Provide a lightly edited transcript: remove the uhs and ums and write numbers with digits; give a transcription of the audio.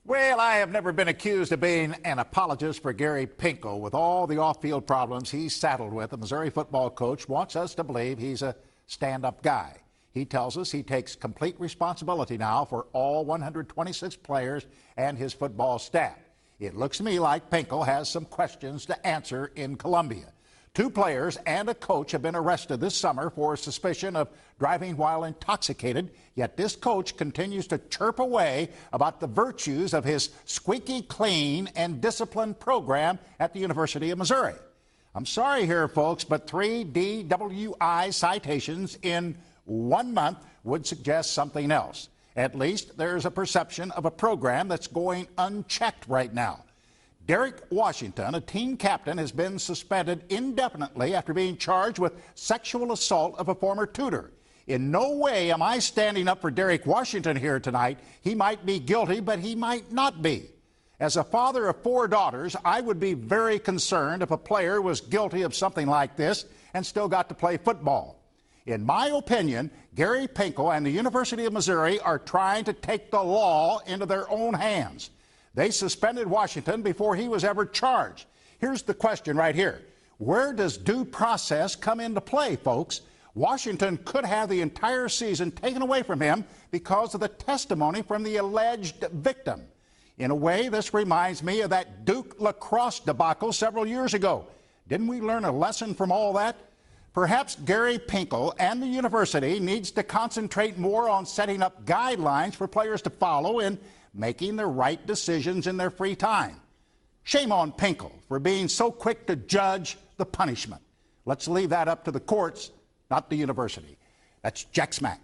Well, I have never been accused of being an apologist for Gary Pinkel. With all the off-field problems he's saddled with, the Missouri football coach wants us to believe he's a stand-up guy. He tells us he takes complete responsibility now for all 126 players and his football staff. It looks to me like Pinkel has some questions to answer in Columbia. 2 players and a coach have been arrested this summer for suspicion of driving while intoxicated, yet this coach continues to chirp away about the virtues of his squeaky clean and disciplined program at the University of Missouri. I'm sorry here, folks, but 3 DWI citations in 1 month would suggest something else. At least there's a perception of a program that's going unchecked right now. Derrick Washington, a team captain, has been suspended indefinitely after being charged with sexual assault of a former tutor. In no way am I standing up for Derrick Washington here tonight. He might be guilty, but he might not be. As a father of 4 daughters, I would be very concerned if a player was guilty of something like this and still got to play football. In my opinion, Gary Pinkel and the University of Missouri are trying to take the law into their own hands. They suspended Washington before he was ever charged. Here's the question right here. Where does due process come into play, folks? Washington could have the entire season taken away from him because of the testimony from the alleged victim. In a way, this reminds me of that Duke lacrosse debacle several years ago. Didn't we learn a lesson from all that? Perhaps Gary Pinkel and the university needs to concentrate more on setting up guidelines for players to follow and making the right decisions in their free time. Shame on Pinkel for being so quick to judge the punishment. Let's leave that up to the courts, not the university. That's Jack Smack.